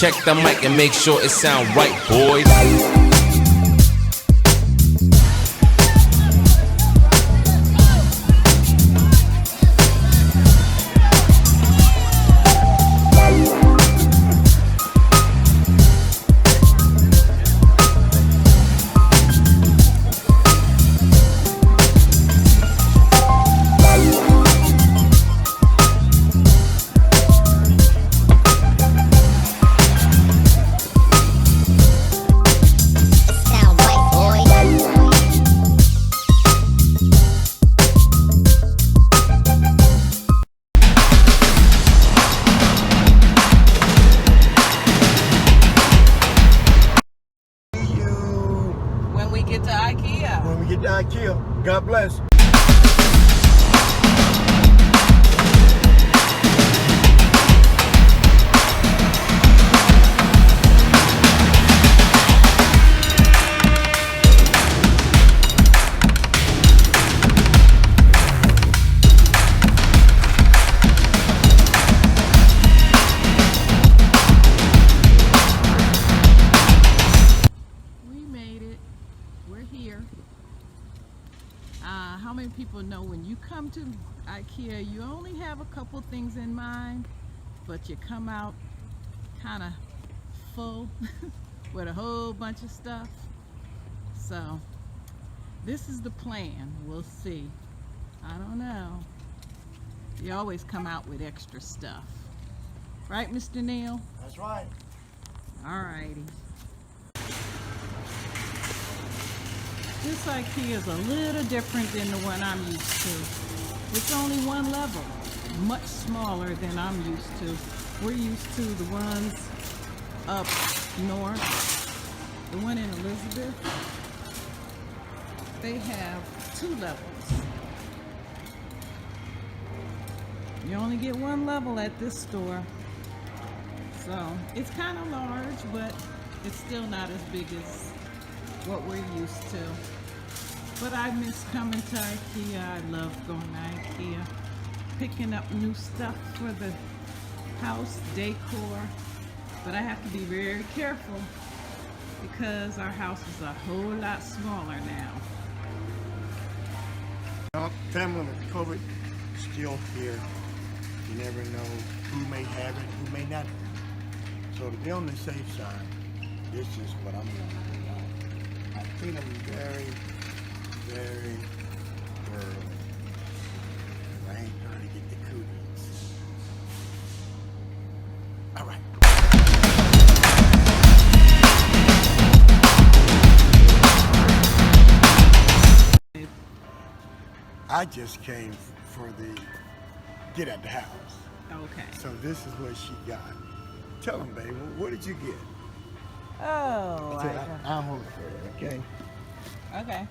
Check the mic and make sure it sound right, boys. When we get to IKEA, God bless. How many people know when you come to IKEA, you only have a couple things in mind, but you come out kind of full with a whole bunch of stuff? So this is the plan. We'll see. I don't know. You always come out with extra stuff. Right, Mr. Neil? That's right. All righty. This IKEA is a little different than the one I'm used to. It's only one level, much smaller than I'm used to. We're used to the ones up north. The one in Elizabeth, they have 2 levels. You only get 1 level at this store. So it's kind of large, but it's still not as big as what we're used to. But I miss coming to IKEA. I love going to IKEA, picking up new stuff for the house decor. But I have to be very careful because our house is a whole lot smaller now. Family with COVID still here. You never know who may have it, who may not. So to be on the safe side, this is what I'm going to do. I think I'm very early. I ain't trying to get the cooties. All right. I just came for the get at the house. Okay. So this is what she got. Tell them, baby, what did you get? Oh, I'll hold it for you, okay? Okay.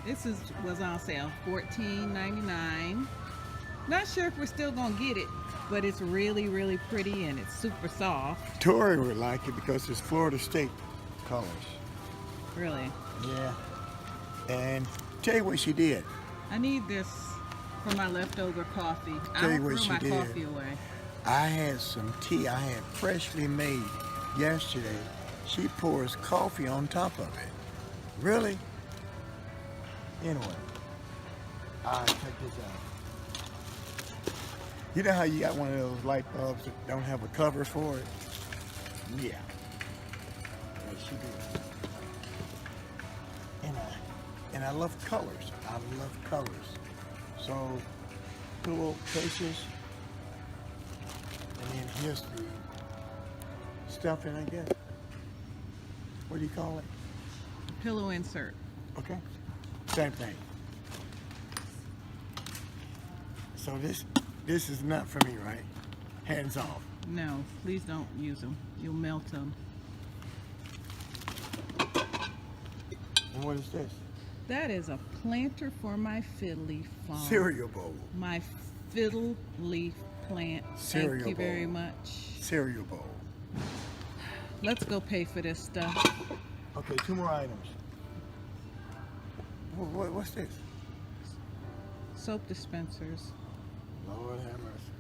This was on sale, $14.99. Not sure if we're still gonna get it, but it's really, really pretty and it's super soft. Tori would like it because it's Florida State colors. Really? Yeah. And tell you what she did. I need this for my leftover coffee. Tell I you don't what throw she my did. coffee away. I had some tea I had freshly made yesterday. She pours coffee on top of it. Really? Anyway, check this out. You know how you got one of those light bulbs that don't have a cover for it? Yeah. Yeah, she did. And I love colors. I love colors. So, pillowcases. And then here's the stuffing, I guess. What do you call it? Pillow insert. Okay. Same thing. So this is not for me, right? Hands off. No, please don't use them. You'll melt them. And what is this? That is a planter for my fiddle leaf farm. Cereal bowl. My fiddle leaf plant. Cereal Thank you bowl. very much. Cereal bowl. Let's go pay for this stuff. Okay, 2 more items. What's this? Soap dispensers. Lord have mercy.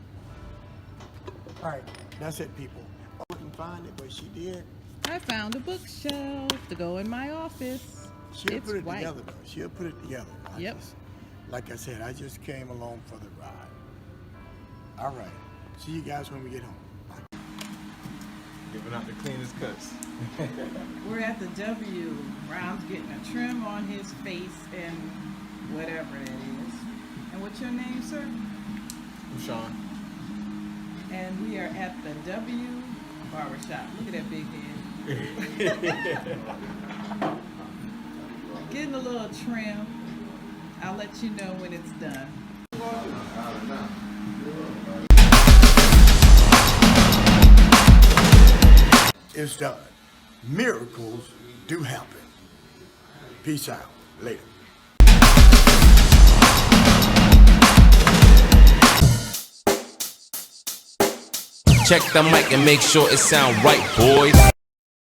All right, that's it, people. find it, but she did. I found a bookshelf to go in my office. She'll It's put it white. together, though. She'll put it together. Yep. Like I said, I just came along for the ride. All right. See you guys when we get home. Giving out the cleanest cuts. We're at the W. Ron's getting a trim on his face and whatever it is. And what's your name, sir? I'm Sean. And we are at the W barbershop. Look at that big head. Getting a little trim. I'll let you know when it's done. It's done. Miracles do happen. Peace out. Later. Check the mic and make sure it sound right, boys.